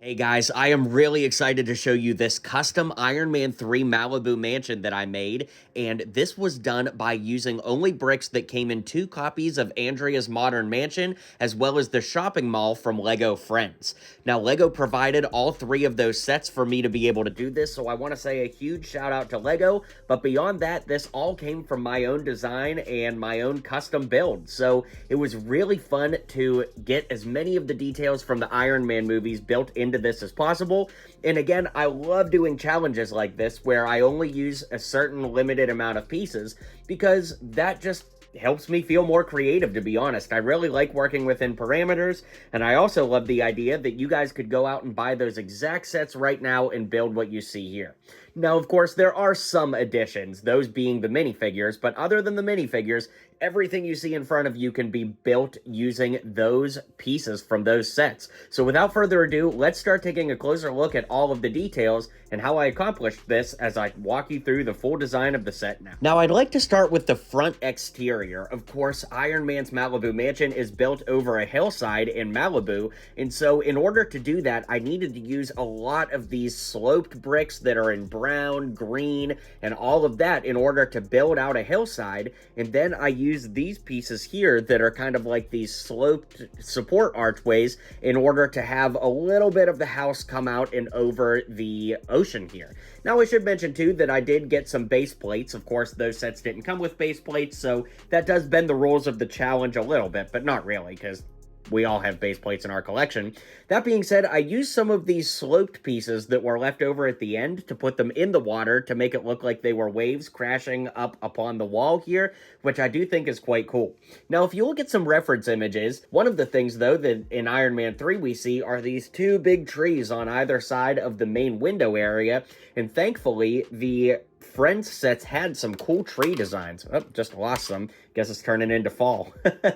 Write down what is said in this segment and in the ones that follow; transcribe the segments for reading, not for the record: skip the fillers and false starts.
Hey guys, I am really excited to show you this custom Iron Man 3 Malibu mansion that I made, and this was done by using only bricks that came in 2 copies of Andrea's Modern Mansion, as well as the shopping mall from LEGO Friends. Now, LEGO provided all 3 of those sets for me to be able to do this, so I want to say a huge shout out to LEGO, but beyond that, this all came from my own design and my own custom build, so it was really fun to get as many of the details from the Iron Man movies built into this as possible. And again, I love doing challenges like this where I only use a certain limited amount of pieces because that just helps me feel more creative, to be honest. I really like working within parameters, and I also love the idea that you guys could go out and buy those exact sets right now and build what you see here. Now, of course, there are some additions, those being the minifigures, but other than the minifigures, everything you see in front of you can be built using those pieces from those sets. So without further ado, let's start taking a closer look at all of the details and how I accomplished this as I walk you through the full design of the set now. Now, I'd like to start with the front exterior. Of course, Iron Man's Malibu Mansion is built over a hillside in Malibu, and so in order to do that, I needed to use a lot of these sloped bricks that are in brown, green, and all of that in order to build out a hillside, and then I use these pieces here that are kind of like these sloped support archways in order to have a little bit of the house come out and over the ocean here. Now, I should mention too that I did get some base plates. Of course, those sets didn't come with base plates, so that does bend the rules of the challenge a little bit, but not really, because we all have base plates in our collection. That being said, I used some of these sloped pieces that were left over at the end to put them in the water to make it look like they were waves crashing up upon the wall here, which I do think is quite cool. Now, if you look at some reference images, one of the things, though, that in Iron Man 3 we see are these 2 big trees on either side of the main window area, and thankfully, the Friends sets had some cool tree designs. Oh, just lost some. Guess it's turning into fall.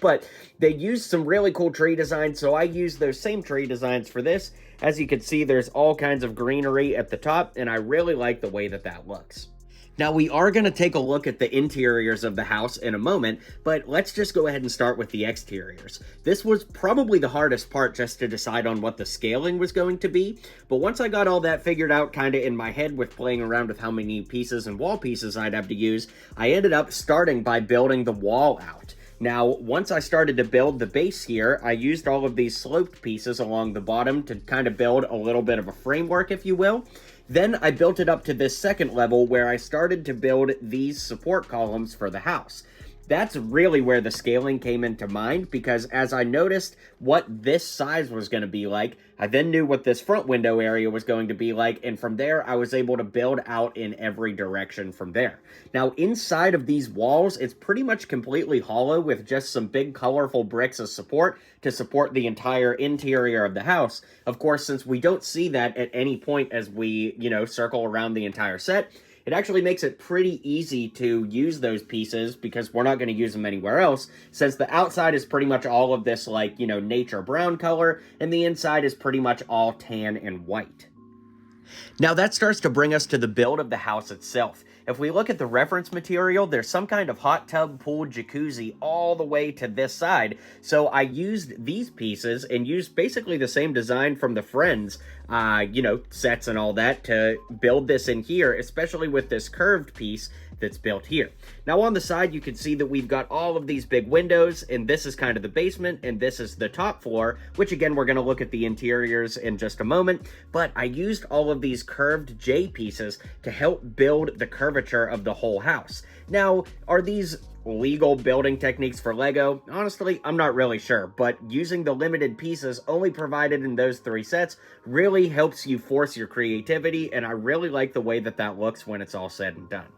But they used some really cool tree designs, so I used those same tree designs for this. As you can see, there's all kinds of greenery at the top, and I really like the way that that looks. Now, we are going to take a look at the interiors of the house in a moment, but let's just go ahead and start with the exteriors. This was probably the hardest part, just to decide on what the scaling was going to be, but once I got all that figured out kind of in my head with playing around with how many pieces and wall pieces I'd have to use, I ended up starting by building the wall out. Now, once I started to build the base here, I used all of these sloped pieces along the bottom to kind of build a little bit of a framework, if you will. Then I built it up to this second level where I started to build these support columns for the house. That's really where the scaling came into mind, because as I noticed what this size was going to be like, I then knew what this front window area was going to be like, and from there I was able to build out in every direction from there. Now, inside of these walls, it's pretty much completely hollow with just some big colorful bricks as support to support the entire interior of the house. Of course, since we don't see that at any point as we, circle around the entire set, it actually makes it pretty easy to use those pieces because we're not going to use them anywhere else, since the outside is pretty much all of this, nature brown color, and the inside is pretty much all tan and white. Now, that starts to bring us to the build of the house itself. If we look at the reference material, there's some kind of hot tub, pool, jacuzzi all the way to this side. So I used these pieces and used basically the same design from the Friends, sets and all that to build this in here, especially with this curved piece that's built here. Now, on the side, you can see that we've got all of these big windows, and this is kind of the basement, and this is the top floor, which again, we're going to look at the interiors in just a moment, but I used all of these curved J pieces to help build the curvature of the whole house. Now, are these legal building techniques for LEGO? Honestly, I'm not really sure, but using the limited pieces only provided in those 3 sets really helps you force your creativity, and I really like the way that that looks when it's all said and done.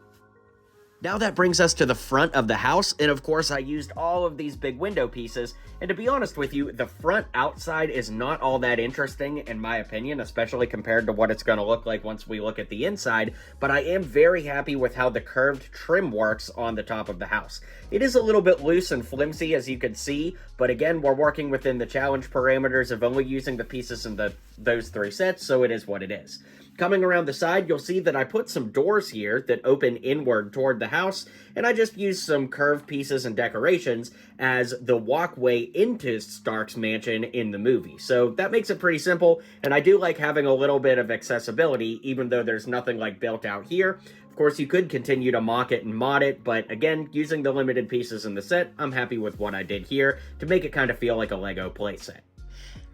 Now that brings us to the front of the house, and of course I used all of these big window pieces, and to be honest with you, the front outside is not all that interesting in my opinion, especially compared to what it's going to look like once we look at the inside, but I am very happy with how the curved trim works on the top of the house. It is a little bit loose and flimsy, as you can see, but again, we're working within the challenge parameters of only using the pieces in the those three sets, so it is what it is. Coming around the side, you'll see that I put some doors here that open inward toward the house, and I just used some curved pieces and decorations as the walkway into Stark's mansion in the movie. So that makes it pretty simple, and I do like having a little bit of accessibility, even though there's nothing like built out here. Of course, you could continue to mock it and mod it, but again, using the limited pieces in the set, I'm happy with what I did here to make it kind of feel like a Lego playset.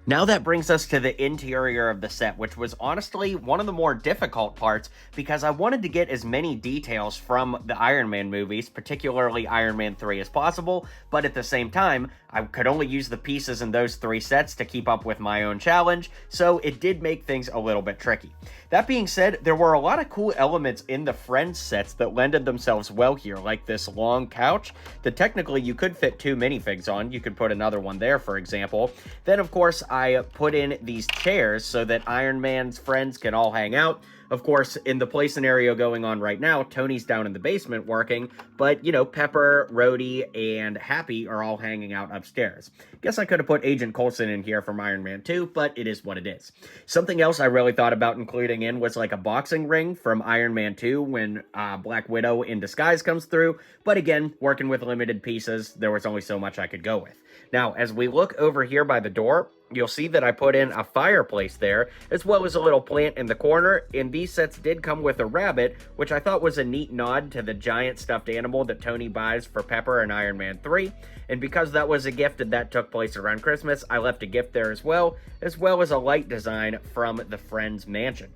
Now that brings us to the interior of the set, which was honestly one of the more difficult parts because I wanted to get as many details from the Iron Man movies, particularly Iron Man 3, as possible, but at the same time, I could only use the pieces in those three sets to keep up with my own challenge, so it did make things a little bit tricky. That being said, there were a lot of cool elements in the Friends sets that lended themselves well here, like this long couch that technically you could fit 2 minifigs on. You could put another one there, for example. Then, of course, I put in these chairs so that Iron Man's friends can all hang out. Of course, in the play scenario going on right now, Tony's down in the basement working, but, you know, Pepper, Rhodey, and Happy are all hanging out upstairs. Guess I could have put Agent Coulson in here from Iron Man 2, but it is what it is. Something else I really thought about including in was like a boxing ring from Iron Man 2 when Black Widow in disguise comes through, but again, working with limited pieces, there was only so much I could go with. Now, as we look over here by the door, you'll see that I put in a fireplace there, as well as a little plant in the corner, and these sets did come with a rabbit, which I thought was a neat nod to the giant stuffed animal that Tony buys for Pepper in Iron Man 3, and because that was a gift that took place around Christmas, I left a gift there as well as a light design from the Friends mansion.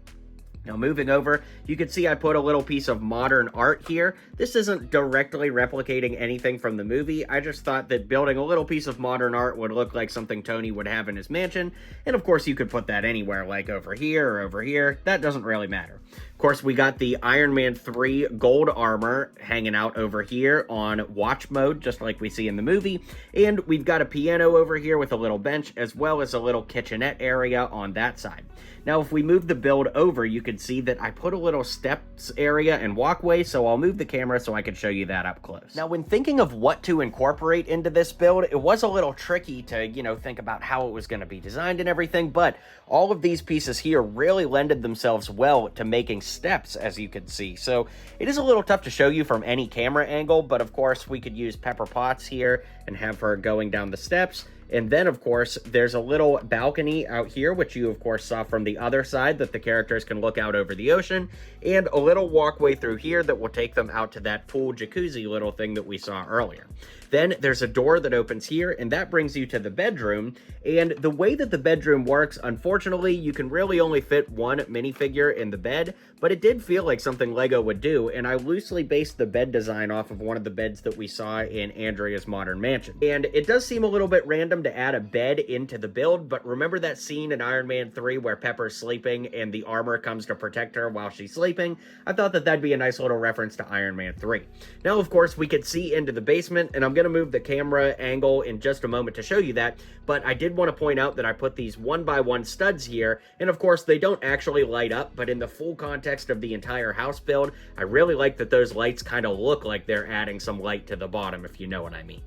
Now moving over, you can see I put a little piece of modern art here. This isn't directly replicating anything from the movie. I just thought that building a little piece of modern art would look like something Tony would have in his mansion. And of course you could put that anywhere, like over here or over here. That doesn't really matter. Of course, we got the Iron Man 3 gold armor hanging out over here on watch mode, just like we see in the movie. And we've got a piano over here with a little bench, as well as a little kitchenette area on that side. Now, if we move the build over, you can see that I put a little steps area and walkway, so I'll move the camera so I can show you that up close. Now, when thinking of what to incorporate into this build, it was a little tricky to, think about how it was going to be designed and everything, but all of these pieces here really lended themselves well to making steps, as you can see. So it is a little tough to show you from any camera angle, but of course we could use Pepper Potts here and have her going down the steps. And then, of course, there's a little balcony out here, which you, of course, saw from the other side that the characters can look out over the ocean, and a little walkway through here that will take them out to that pool jacuzzi little thing that we saw earlier. Then there's a door that opens here, and that brings you to the bedroom. And the way that the bedroom works, unfortunately, you can really only fit one minifigure in the bed, but it did feel like something Lego would do, and I loosely based the bed design off of one of the beds that we saw in Andrea's modern mansion. And it does seem a little bit random to add a bed into the build, but remember that scene in Iron Man 3 where Pepper's sleeping and the armor comes to protect her while she's sleeping? I thought that that'd be a nice little reference to Iron Man 3. Now, of course, we could see into the basement, and I'm going to move the camera angle in just a moment to show you that, but I did want to point out that I put these 1x1 studs here, and of course they don't actually light up, but in the full context of the entire house build, I really like that those lights kind of look like they're adding some light to the bottom, if you know what I mean.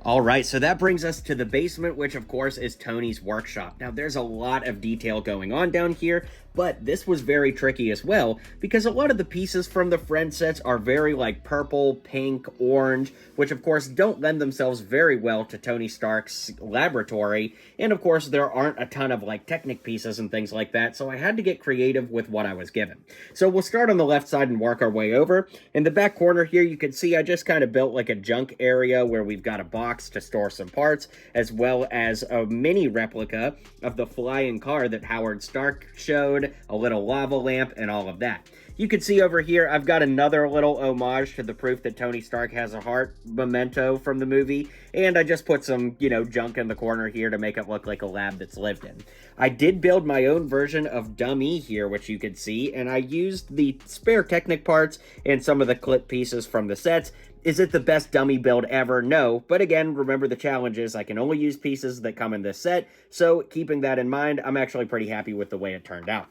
Alright, so that brings us to the basement, which of course is Tony's workshop. Now, there's a lot of detail going on down here, but this was very tricky as well, because a lot of the pieces from the Friends sets are very like purple, pink, orange, which of course don't lend themselves very well to Tony Stark's laboratory, and of course there aren't a ton of like Technic pieces and things like that, so I had to get creative with what I was given. So we'll start on the left side and work our way over. In the back corner here, you can see I just kind of built like a junk area where we've got a box to store some parts, as well as a mini replica of the flying car that Howard Stark showed, a little lava lamp, and all of that. You can see over here, I've got another little homage to the proof that Tony Stark has a heart memento from the movie, and I just put some, junk in the corner here to make it look like a lab that's lived in. I did build my own version of Dummy here, which you can see, and I used the spare Technic parts and some of the clip pieces from the sets. Is it the best dummy build ever? No, but again, remember the challenge is I can only use pieces that come in this set, so keeping that in mind, I'm actually pretty happy with the way it turned out.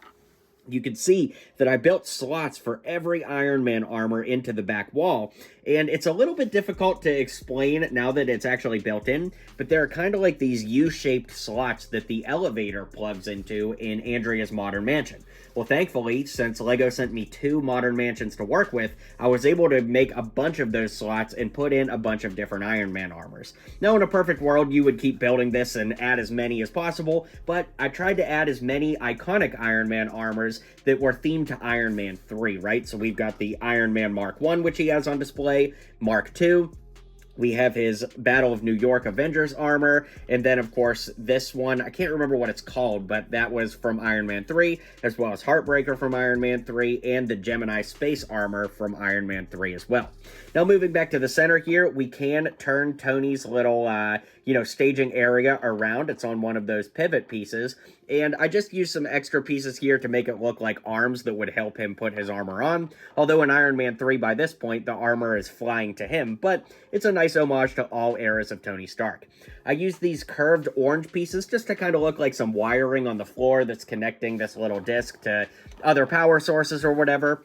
you can see that I built slots for every Iron Man armor into the back wall, and it's a little bit difficult to explain now that it's actually built in, but they're kind of like these U-shaped slots that the elevator plugs into in Andrea's Modern Mansion. Well, thankfully, since LEGO sent me 2 Modern Mansions to work with, I was able to make a bunch of those slots and put in a bunch of different Iron Man armors. Now, in a perfect world, you would keep building this and add as many as possible, but I tried to add as many iconic Iron Man armors that were themed to Iron Man 3, right? So we've got the Iron Man Mark 1, which he has on display, Mark 2, we have his Battle of New York Avengers armor, and then, of course, this one, I can't remember what it's called, but that was from Iron Man 3, as well as Heartbreaker from Iron Man 3, and the Gemini Space armor from Iron Man 3 as well. Now, moving back to the center here, we can turn Tony's little, staging area around. It's on one of those pivot pieces, and I just used some extra pieces here to make it look like arms that would help him put his armor on, although in Iron Man 3, by this point, the armor is flying to him, but it's a nice homage to all eras of Tony Stark. I used these curved orange pieces just to kind of look like some wiring on the floor that's connecting this little disc to other power sources or whatever.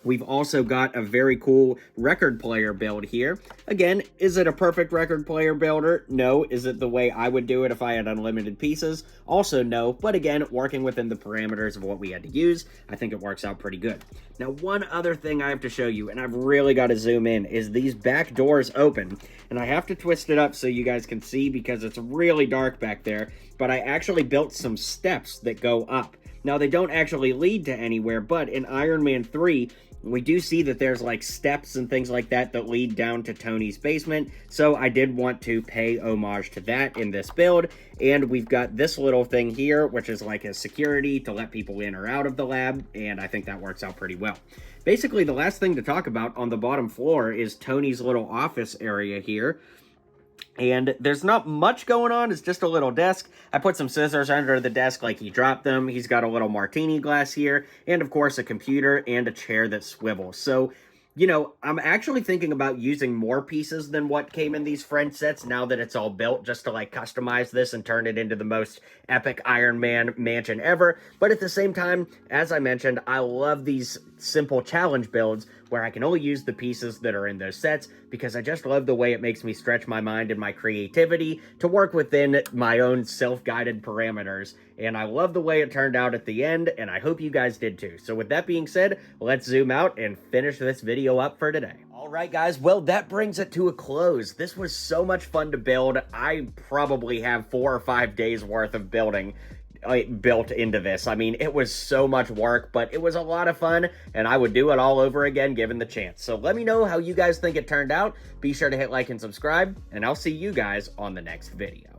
We've also got a very cool record player build here. Again, is it a perfect record player builder? No. Is it the way I would do it if I had unlimited pieces? Also no, but again, working within the parameters of what we had to use, I think it works out pretty good. Now, one other thing I have to show you, and I've really got to zoom in, is these back doors open, and I have to twist it up so you guys can see because it's really dark back there, but I actually built some steps that go up. Now, they don't actually lead to anywhere, but in Iron Man 3, we do see that there's like steps and things like that that lead down to Tony's basement, so I did want to pay homage to that in this build. And we've got this little thing here, which is like a security to let people in or out of the lab, and I think that works out pretty well. Basically, the last thing to talk about on the bottom floor is Tony's little office area here. And there's not much going on, it's just a little desk. I put some scissors under the desk like he dropped them. He's got a little martini glass here, and of course a computer and a chair that swivels. So, you know, I'm actually thinking about using more pieces than what came in these French sets now that it's all built, just to like customize this and turn it into the most epic Iron Man mansion ever. But at the same time, as I mentioned, I love these simple challenge builds where I can only use the pieces that are in those sets because I just love the way it makes me stretch my mind and my creativity to work within my own self-guided parameters. And I love the way it turned out at the end, and I hope you guys did too. So with that being said, let's zoom out and finish this video up for today. Alright guys, well that brings it to a close. This was so much fun to build. I probably have 4 or 5 days worth of building built into this. I mean, it was so much work, but it was a lot of fun, and I would do it all over again given the chance. So let me know how you guys think it turned out. Be sure to hit like and subscribe, and I'll see you guys on the next video.